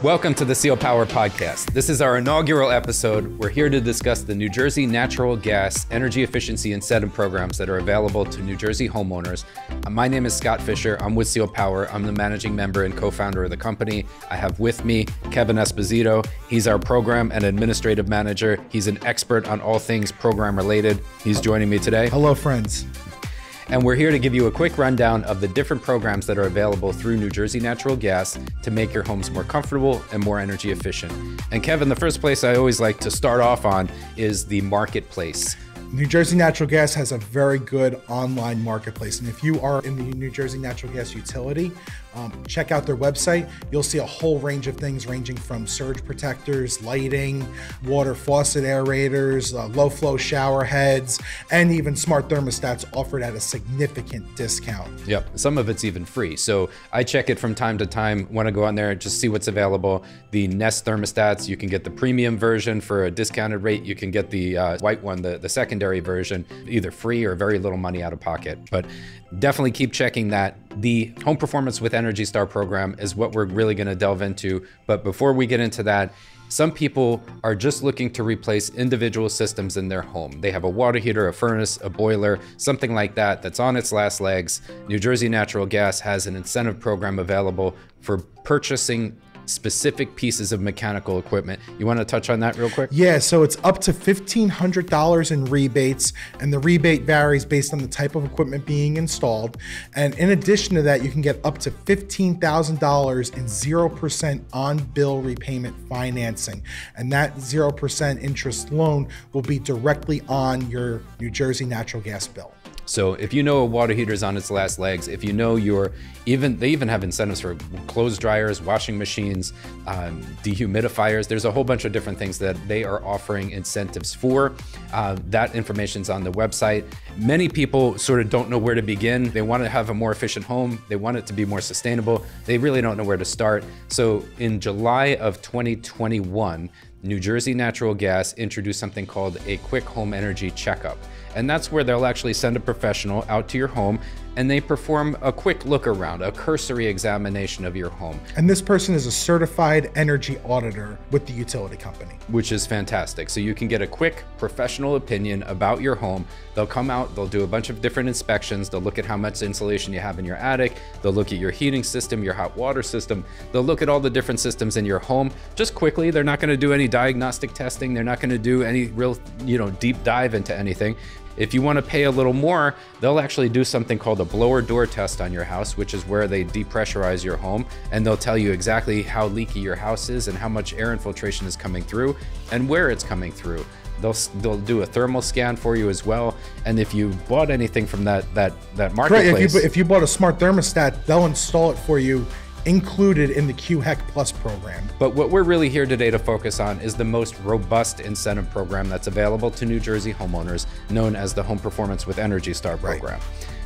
Welcome to the CIEL Podcast. This is our inaugural episode. We're here to discuss the New Jersey natural gas energy efficiency incentive programs that are available to New Jersey homeowners. My name is Scott Fischer. I'm with CIEL Power. I'm the managing member and co-founder of the company. I have with me Kevin Esposito. He's our program and administrative manager. He's an expert on all things program related. He's joining me today. Hello, friends. And we're here to give you a quick rundown of the different programs that are available through New Jersey Natural Gas to make your homes more comfortable and more energy efficient. And Kevin, the first place I always like to start off on is the marketplace. New Jersey Natural Gas has a very good online marketplace. And if you are in the New Jersey Natural Gas utility, check out their website. You'll see a whole range of things ranging from surge protectors, lighting, water faucet aerators, low flow shower heads, and even smart thermostats offered at a significant discount. Yep, some of it's even free. So I check it from time to time when I go on there and just see what's available. The Nest thermostats, you can get the premium version for a discounted rate. You can get the white one, the secondary version, either free or very little money out of pocket. But definitely keep checking that. The Home Performance with Energy Star program is what we're really going to delve into. But before we get into that, some people are just looking to replace individual systems in their home. They have a water heater, a furnace, a boiler, something like that that's on its last legs. New Jersey Natural Gas has an incentive program available for purchasing specific pieces of mechanical equipment. You want to touch on that real quick? Yeah, so it's up to $1,500 in rebates, and the rebate varies based on the type of equipment being installed. And in addition to that, you can get up to $15,000 in 0% on-bill repayment financing. And that 0% interest loan will be directly on your New Jersey Natural Gas bill. So if you know a water heater is on its last legs, if you know they even have incentives for clothes dryers, washing machines, dehumidifiers. There's a whole bunch of different things that they are offering incentives for. That information's on the website. Many people sort of don't know where to begin. They want to have a more efficient home. They want it to be more sustainable. They really don't know where to start. So in July of 2021, New Jersey Natural Gas introduced something called a quick home energy checkup. And that's where they'll actually send a professional out to your home and they perform a quick look around, a cursory examination of your home. And this person is a certified energy auditor with the utility company. Which is fantastic. So you can get a quick professional opinion about your home. They'll come out, they'll do a bunch of different inspections. They'll look at how much insulation you have in your attic. They'll look at your heating system, your hot water system. They'll look at all the different systems in your home. Just quickly, they're not gonna do any diagnostic testing. They're not gonna do any real, deep dive into anything. If you want to pay a little more, they'll actually do something called a blower door test on your house, which is where they depressurize your home and they'll tell you exactly how leaky your house is and how much air infiltration is coming through and where it's coming through. They'll do a thermal scan for you as well. And if you bought anything from that marketplace, right, if you bought a smart thermostat, they'll install it for you, included in the QHEC Plus program. But what we're really here today to focus on is the most robust incentive program that's available to New Jersey homeowners, known as the Home Performance with Energy Star program. Right.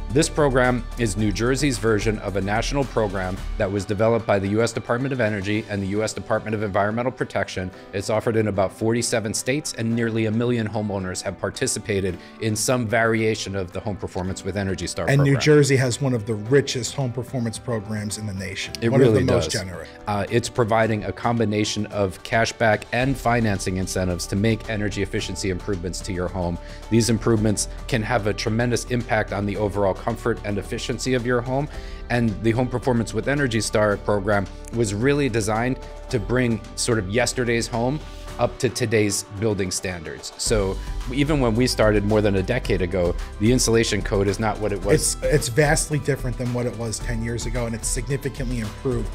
This program is New Jersey's version of a national program that was developed by the U.S. Department of Energy and the U.S. Department of Environmental Protection. It's offered in about 47 states and nearly 1 million homeowners have participated in some variation of the Home Performance with Energy Star program. And New Jersey has one of the richest home performance programs in the nation. It one really of the does. Most generous. It's providing a combination of cashback and financing incentives to make energy efficiency improvements to your home. These improvements can have a tremendous impact on the overall comfort and efficiency of your home. And the Home Performance with Energy Star program was really designed to bring sort of yesterday's home up to today's building standards. So even when we started more than a decade ago, the insulation code is not what it was. It's vastly different than what it was 10 years ago, and it's significantly improved.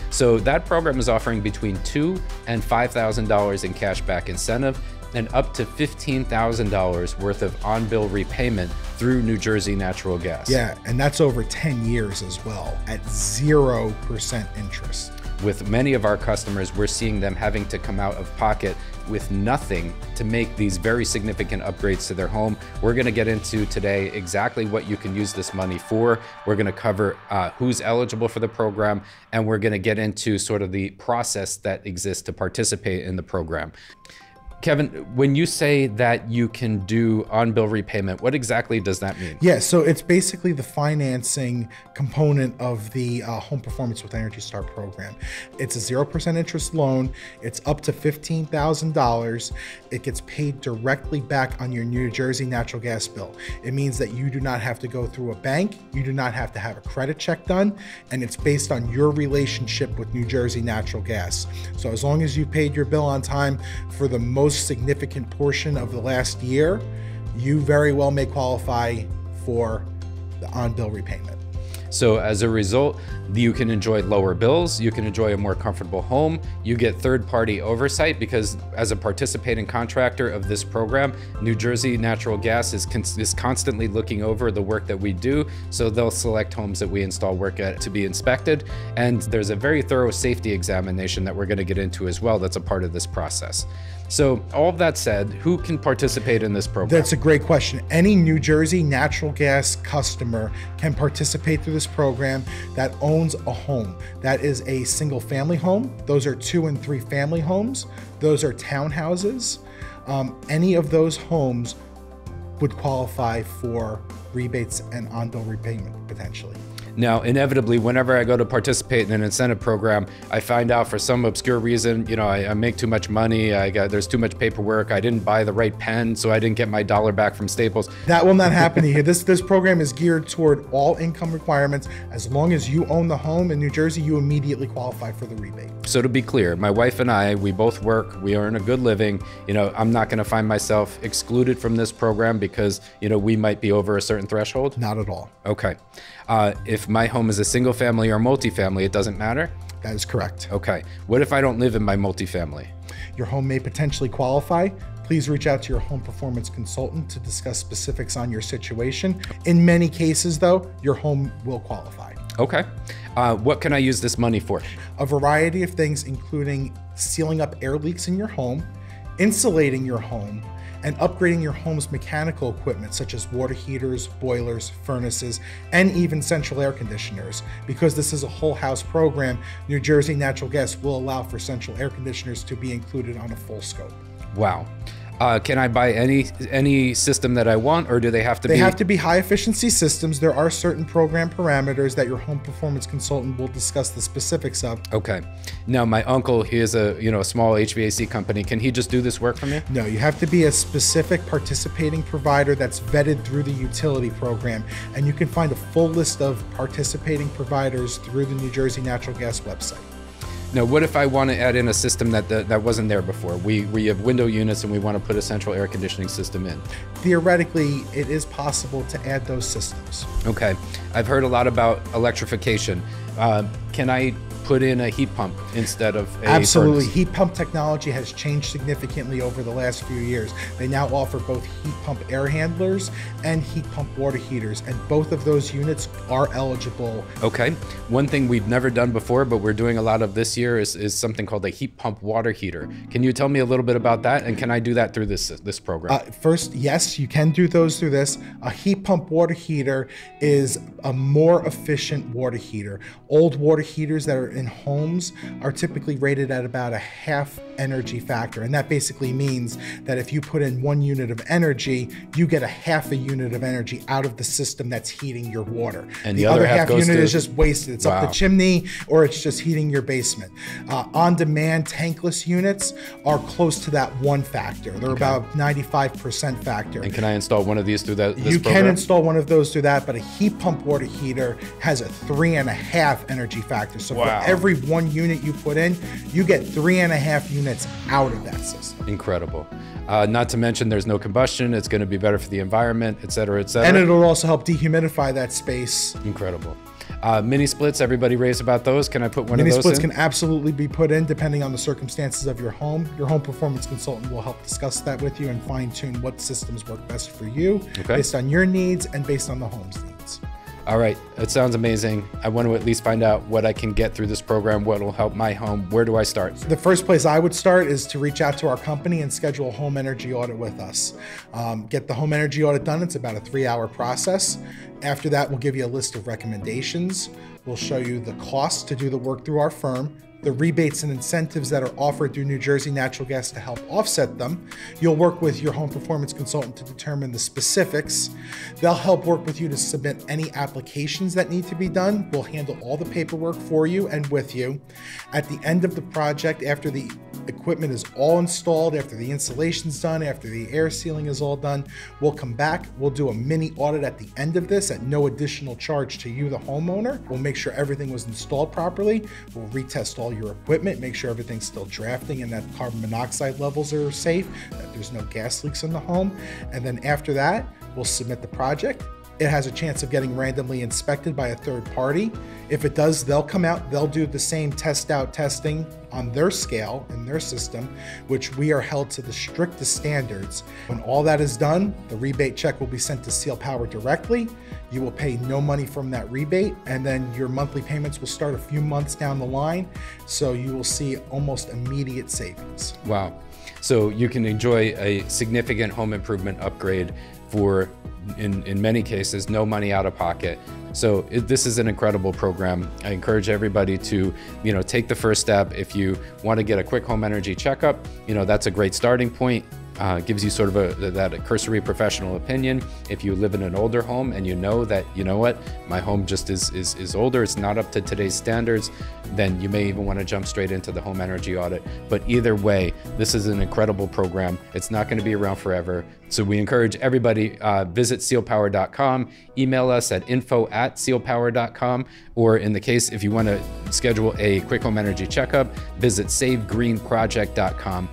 So that program is offering between $2,000 and $5,000 in cashback incentive and up to $15,000 worth of on-bill repayment through New Jersey Natural Gas. Yeah, and that's over 10 years as well at 0% interest. With many of our customers, we're seeing them having to come out of pocket with nothing to make these very significant upgrades to their home. We're going to get into today exactly what you can use this money for. We're going to cover who's eligible for the program, and we're going to get into sort of the process that exists to participate in the program. Kevin, when you say that you can do on-bill repayment, what exactly does that mean? Yeah, so it's basically the financing component of the Home Performance with Energy Star program. It's a 0% interest loan. It's up to $15,000. It gets paid directly back on your New Jersey natural gas bill. It means that you do not have to go through a bank. You do not have to have a credit check done. And it's based on your relationship with New Jersey natural gas. So as long as you paid your bill on time for the most significant portion of the last year, you very well may qualify for the on-bill repayment. So as a result, you can enjoy lower bills, you can enjoy a more comfortable home, you get third-party oversight because as a participating contractor of this program, New Jersey Natural Gas is constantly looking over the work that we do, so they'll select homes that we install work at to be inspected, and there's a very thorough safety examination that we're going to get into as well that's a part of this process. So all of that said, who can participate in this program? That's a great question. Any New Jersey natural gas customer can participate through this program that owns a home. That is a single family home. Those are 2 and 3 family homes. Those are townhouses. Any of those homes would qualify for rebates and on-bill repayment potentially. Now, inevitably, whenever I go to participate in an incentive program, I find out for some obscure reason, you know, I make too much money, there's too much paperwork, I didn't buy the right pen, so I didn't get my dollar back from Staples. That will not happen here. This program is geared toward all income requirements. As long as you own the home in New Jersey, you immediately qualify for the rebate. So to be clear, my wife and I, we both work, we earn a good living. You know, I'm not gonna find myself excluded from this program because, you know, we might be over a certain threshold? Not at all. Okay. If my home is a single family or multifamily, it doesn't matter? That is correct. Okay. What if I don't live in my multifamily? Your home may potentially qualify. Please reach out to your home performance consultant to discuss specifics on your situation. In many cases, though, your home will qualify. Okay. What can I use this money for? A variety of things, including sealing up air leaks in your home, insulating your home, and upgrading your home's mechanical equipment such as water heaters, boilers, furnaces, and even central air conditioners. Because this is a whole house program, New Jersey Natural Gas will allow for central air conditioners to be included on a full scope. Wow. Can I buy any system that I want, or do they have to be? They have to be high efficiency systems. There are certain program parameters that your home performance consultant will discuss the specifics of. Okay. Now my uncle, he is a small HVAC company. Can he just do this work for me? No, you have to be a specific participating provider that's vetted through the utility program, and you can find a full list of participating providers through the New Jersey Natural Gas website. Now, what if I want to add in a system that wasn't there before? We have window units and we want to put a central air conditioning system in. Theoretically, it is possible to add those systems. Okay. I've heard a lot about electrification. Can I put in a heat pump instead of a Absolutely. furnace? Heat pump technology has changed significantly over the last few years. They now offer both heat pump air handlers and heat pump water heaters, and both of those units are eligible. Okay. One thing we've never done before, but we're doing a lot of this year is something called a heat pump water heater. Can you tell me a little bit about that? And can I do that through this program? First, yes, you can do those through this. A heat pump water heater is a more efficient water heater. Old water heaters that are in homes are typically rated at about a half energy factor. And that basically means that if you put in 1 unit of energy, you get a half a unit of energy out of the system that's heating your water. And the other half unit is just wasted. It's up the chimney, or it's just heating your basement. On-demand tankless units are close to that 1 factor. They're about 95% factor. And can I install one of these through this You program? can install one of those through that, but a heat pump water heater has a 3.5 energy factor. So for every 1 unit you put in, you get 3.5 units out of that system. Incredible. Not to mention there's no combustion. It's going to be better for the environment, et cetera, et cetera. And it'll also help dehumidify that space. Incredible. Mini splits, everybody raves about those. Can I put one of those in? Mini splits can absolutely be put in depending on the circumstances of your home. Your home performance consultant will help discuss that with you and fine tune what systems work best for you based on your needs and based on the home's needs. All right, it sounds amazing. I want to at least find out what I can get through this program, what will help my home. Where do I start? The first place I would start is to reach out to our company and schedule a home energy audit with us. Get the home energy audit done. It's about a 3-hour process. After that, we'll give you a list of recommendations. We'll show you the cost to do the work through our firm, the rebates and incentives that are offered through New Jersey Natural Gas to help offset them. You'll work with your home performance consultant to determine the specifics. They'll help work with you to submit any applications that need to be done. We'll handle all the paperwork for you and with you. At the end of the project, after the equipment is all installed, after the installation's done, after the air sealing is all done, we'll come back, we'll do a mini audit at the end of this at no additional charge to you, the homeowner. We'll make sure everything was installed properly. We'll retest all your equipment, make sure everything's still drafting and that carbon monoxide levels are safe, that there's no gas leaks in the home. And then after that, we'll submit the project. It has a chance of getting randomly inspected by a third party. If it does, they'll come out, they'll do the same testing on their scale in their system, which we are held to the strictest standards. When all that is done, the rebate check will be sent to CIEL Power directly. You will pay no money from that rebate, and then your monthly payments will start a few months down the line. So you will see almost immediate savings. Wow. So you can enjoy a significant home improvement upgrade for, in many cases, no money out of pocket. So this is an incredible program. I encourage everybody to, take the first step. If you want to get a quick home energy checkup, that's a great starting point. Gives you sort of that cursory professional opinion. If you live in an older home and you know that, my home just is older, it's not up to today's standards, then you may even want to jump straight into the home energy audit. But either way, this is an incredible program. It's not going to be around forever. So we encourage everybody, visit CIELpower.com, email us at info@CIELpower.com, or in the case, if you want to schedule a quick home energy checkup, visit SAVEGREENproject.com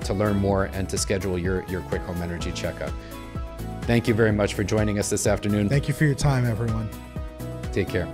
to learn more and to schedule your quick home energy checkup. Thank you very much for joining us this afternoon. Thank you for your time, everyone. Take care.